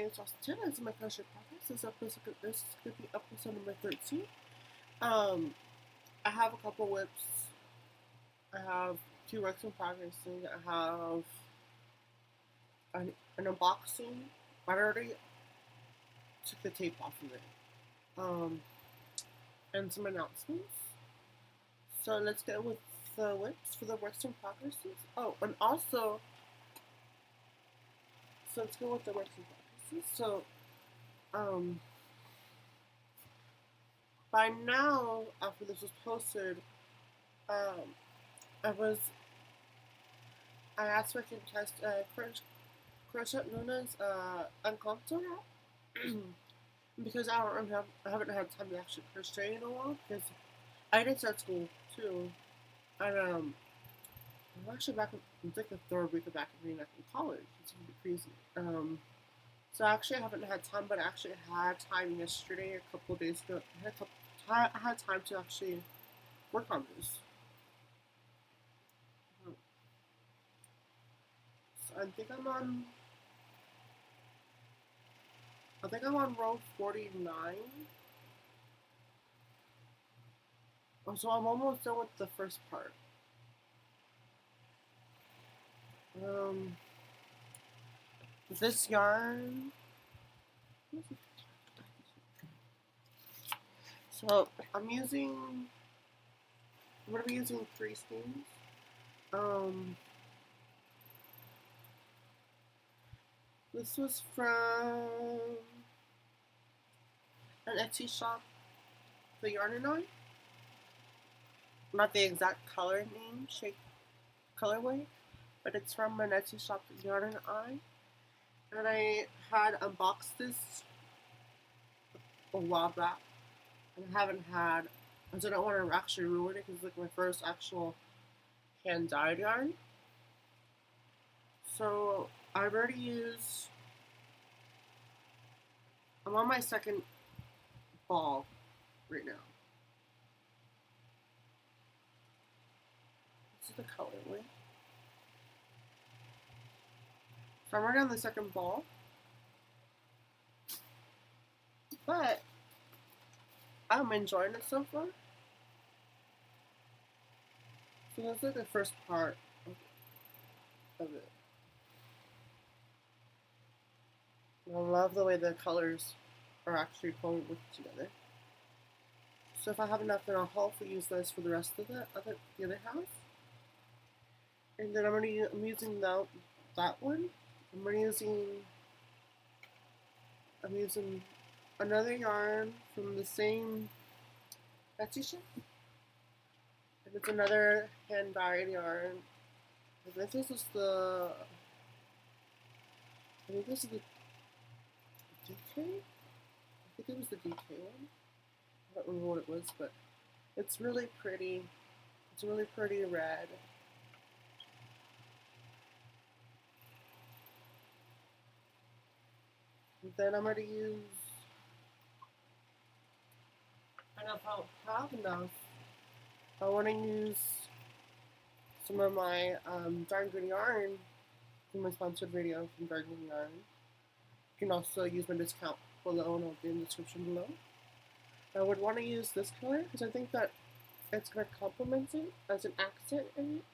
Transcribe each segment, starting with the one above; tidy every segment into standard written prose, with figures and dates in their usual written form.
It's Austin. This is my crochet podcast. This is going to be episode number 13. I have a couple whips. I have 2 works in progress. I have an unboxing. I already took the tape off of it. And some announcements. So let's get with the whips for the works in progress. Oh, and also, so let's go with the works in progress. So, by now, after this was posted, I asked if I can test crochetluna uncomfortable because I haven't had time to actually crochet in a while because I did start school too, and I'm actually back in like the 3rd week of back in college. It's gonna be crazy. So actually I haven't had time, but I actually had time yesterday, a couple of days ago. I had time to actually work on this. So I think I'm on row 49. So I'm almost done with the first part. This yarn. So I'm gonna be using 3 skeins. This was from an Etsy shop, the Yarn and I. Not the exact color name, shape, colorway, but it's from an Etsy shop, the Yarn and I. And I had unboxed this a while back, and I haven't had. I didn't want to actually ruin it because it's like my first actual hand dyed yarn. So I've already used. I'm on my 2nd ball right now. This is the colorway. So I'm already on the 2nd ball. But I'm enjoying it so far. So that's like the first part of it. I love the way the colors are actually going together. So if I have enough, then I'll hopefully use this for the rest of the other half. And then I'm using that one. I'm using another yarn from the same Etsy shop. And it's another hand dyed yarn. I think this is the DK? I think it was the DK one. I don't remember what it was, but it's really pretty. It's a really pretty red. And then I'm going to use, and if I have enough, I want to use some of my Darn Good Yarn from my sponsored video from Darn Good Yarn. You can also use my discount below, and I'll be in the description below. I would want to use this color because I think that it's going to complement it as an accent in it.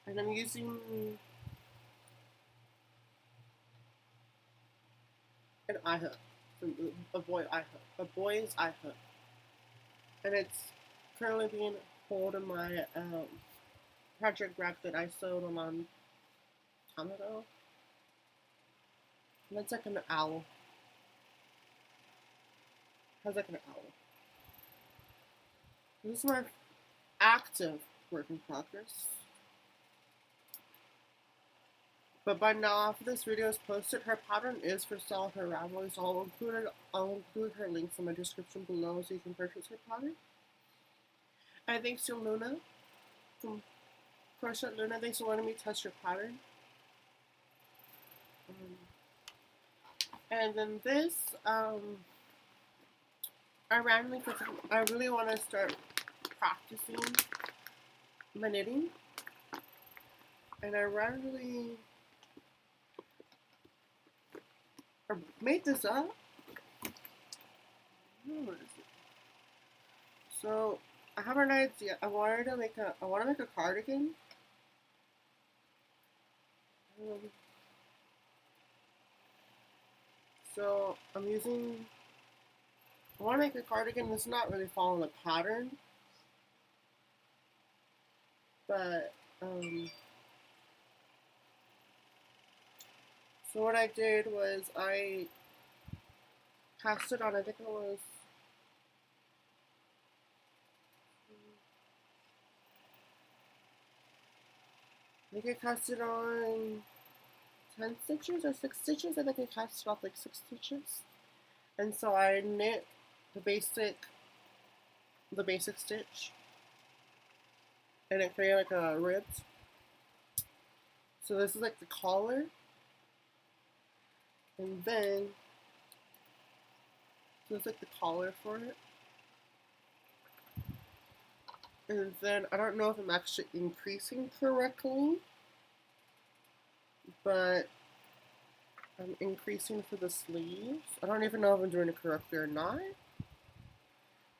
And I'm using an eye hook, a boy's eye hook, and it's currently being held in my project rack that I sewed a long time ago. And it's like an owl. It has like an owl. This is my active work in progress. But by now, after this video is posted, her pattern is for sale at her Ravelry, so I'll include her links in my description below so you can purchase her pattern. And thanks to Luna from crochetluna. Thanks for letting me test your pattern. And then this, I really want to start practicing my knitting, and I randomly made this up. What is it? So I have an idea. I want to make a cardigan. So I want to make a cardigan that's not really following a pattern, but so what I did was I cast it on, I think it was, I cast it on 10 stitches or 6 stitches. I think I cast it off like 6 stitches. And so I knit the basic stitch, and it created like a ribs. So this is like the collar, and then so it's like the collar for it. And then I don't know if I'm actually increasing correctly, but I'm increasing for the sleeves. I don't even know if I'm doing it correctly or not.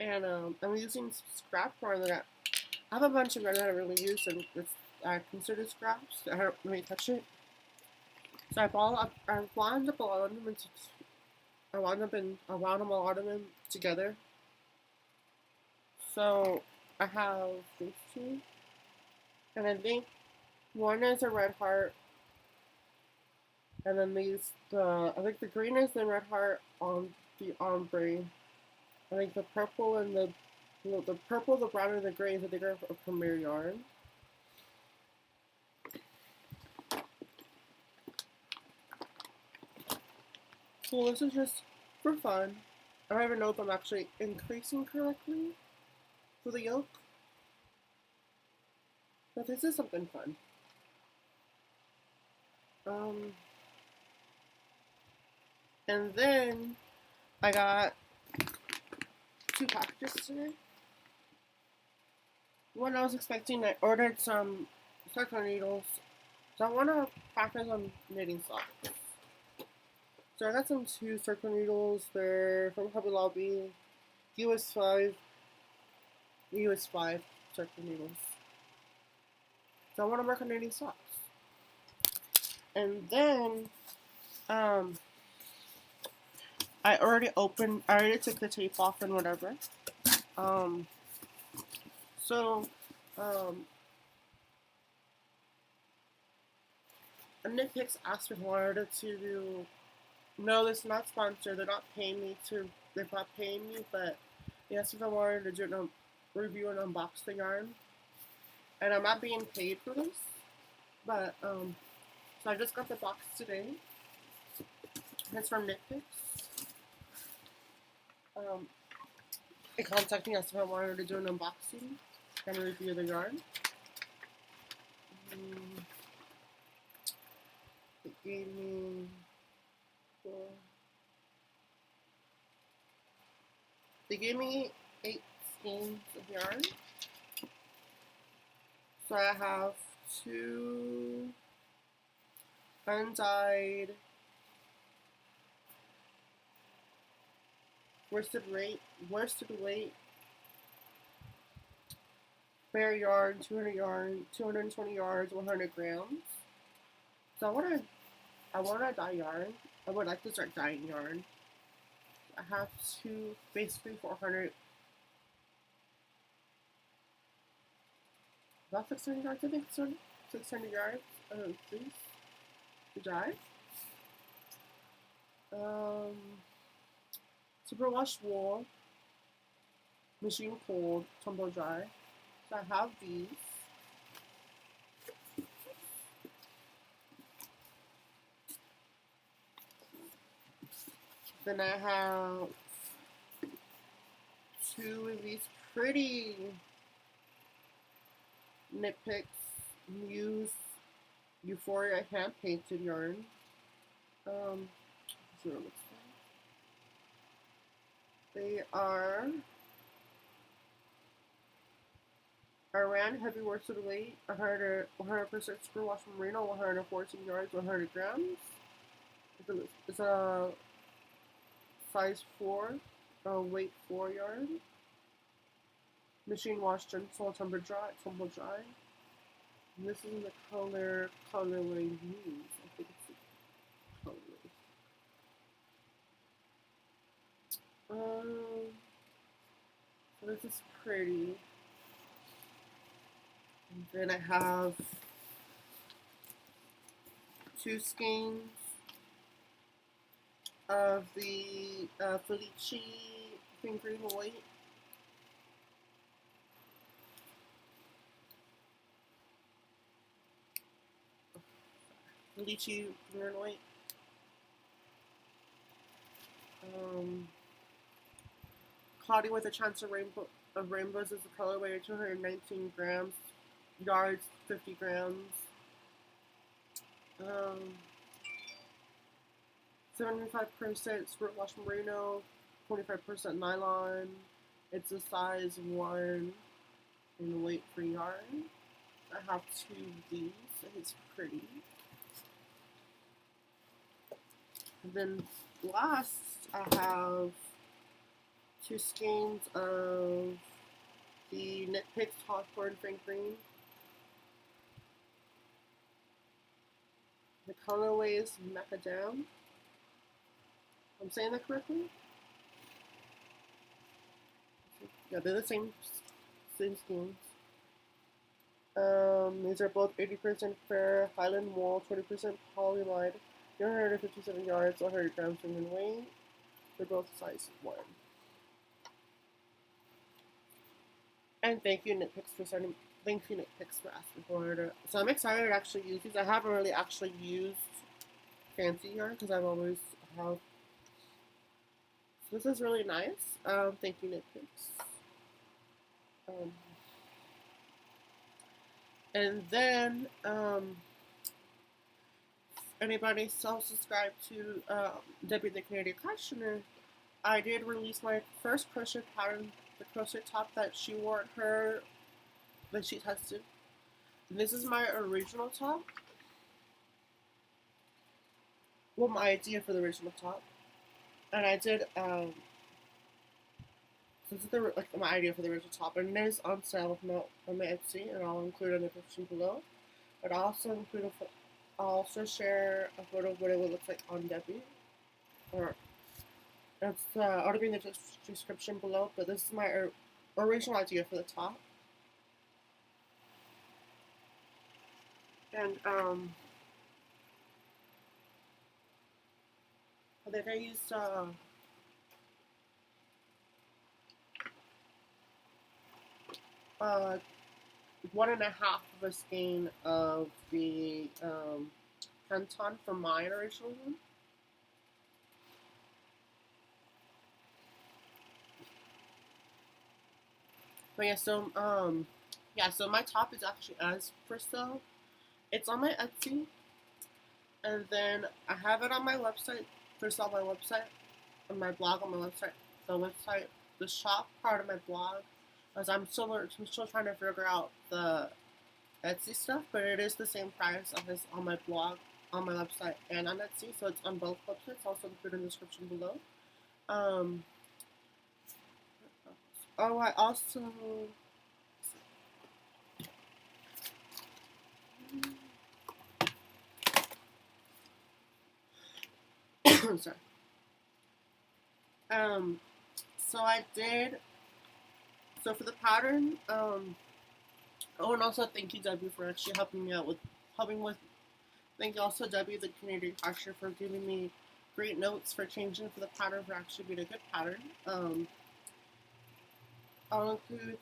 And I'm using some scrap yarn that I have a bunch of yarn that I really use, and I consider scraps. I don't really touch it. So I wound up a lot of them a lot of them together. So I have these two, and I think one is a red heart, and then I think the green is the red heart on the ombre. I think the purple and the purple, the brown, and the gray is I think are a Premier yarn. So this is just for fun. I don't even know if I'm actually increasing correctly for the yoke, but this is something fun. And then I got 2 packages today. One I was expecting, I ordered some circular needles. So I want to practice on knitting socks. So I got some 2 circular needles. They're from Hobby Lobby. US 5 circular needles. So I want to work on knitting socks. And then I already took the tape off and whatever. Knit Picks asked me if I wanted to do. No, this is not sponsored. They're not paying me, but they asked if I wanted to do review and unbox the yarn. And I'm not being paid for this, but so I just got the box today. It's from Knit Picks. They contacted me, asked if I wanted to do an unboxing and review the yarn. They gave me 8 skeins of yarn. So I have 2 undyed worsted weight bare yarn, 220 yards, 100 grams. So I want to dye yarn. I would like to start dyeing yarn. I have 2, basically 400, about 600 yards, I think, 600 yards of fleece to dye. Superwash wool, machine cold, tumble dry. So I have these. Then I have 2 of these pretty Knit Picks Muse Euphoria hand painted yarn. They are Iran heavy worsted weight 100% screw wash merino, 114 yards, 100 grams. It's a size 4, weight 4 yard. Machine wash, gentle, tumble dry. And this is the colorway used. I think it's the colorway. So this is pretty. And then I have 2 skeins of the Felici fingering white. Felici fingering white. Cloudy with a Chance of Rainbows is the colorway, 219 grams. Yards, 50 grams. 75% squirt wash merino, 25% nylon. It's a size 1 in weight per yarn. I have 2 of these, and it's pretty. And then last, I have 2 skeins of the Knit Picks Hawthorne Frank Green. The colorway is macadam. I'm saying that correctly? Yeah, they're the same skeins. These are both 80% fair Highland wool, 20% polyamide, 157 yards, 100 grams in weight. They're both size 1. And thank you, Knit Picks, for sending. Thank you, Knit Picks, for asking for it. So I'm excited to actually use these. I haven't really actually used fancy yarn because I've always have. So this is really nice. Thank you, Knit Picks. And then anybody self-subscribe to Debbie the Canadian Questioner, I did release my first crochet pattern, the crochet top that she wore her when she tested. And this is my original top. Well, my idea for the original top. And I did this is my idea for the original top, and it is on sale on my Etsy, and I'll include it in the description below. But I'll also share a photo of what it would look like on Debbie. It'll be in the description below. But this is my original idea for the top, and I think I used 1.5 of a skein of the Canton from my original one. But yeah, so my top is actually as for sale. It's on my Etsy, and then I have it on my website, for sale on my website, on my blog on my website, the shop part of my blog. As I'm still trying to figure out the Etsy stuff, but it is the same price as on my blog, on my website, and on Etsy, so it's on both websites. Also included in the description below. Oh, I also sorry. So I did. So for the pattern, oh, and also thank you, Debbie, for actually helping me out with. Thank you also, Debbie, the Canadian Crafter, for giving me great notes for changing for the pattern for actually being a good pattern. I'll include.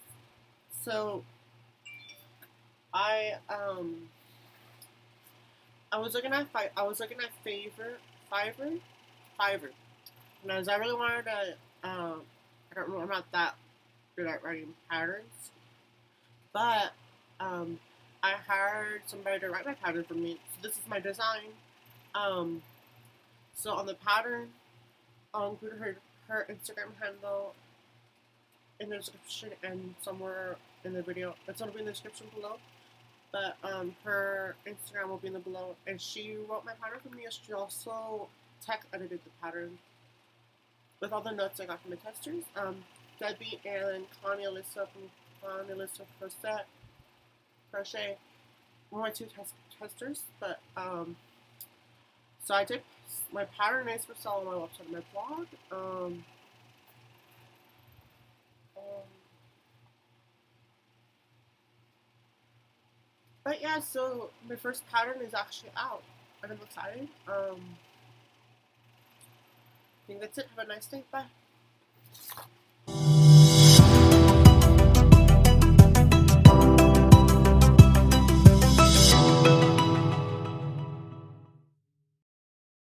So I was looking at Fiverr, and as I really wanted to. I don't know. I'm not that good at writing patterns, but I hired somebody to write my pattern for me. So this is my design. So on the pattern, I'll include her Instagram handle in the description and somewhere in the video. It's gonna be in the description below. But her Instagram will be in the below. And she wrote my pattern for me. She also tech edited the pattern with all the notes I got from the testers. Debbie and Connie Alyssa from Connie Alyssa Crochet were my two testers. But so I did. My pattern is for sale on my website, my blog. But yeah, so my first pattern is actually out, and I'm excited. I think that's it. Have a nice day. Bye.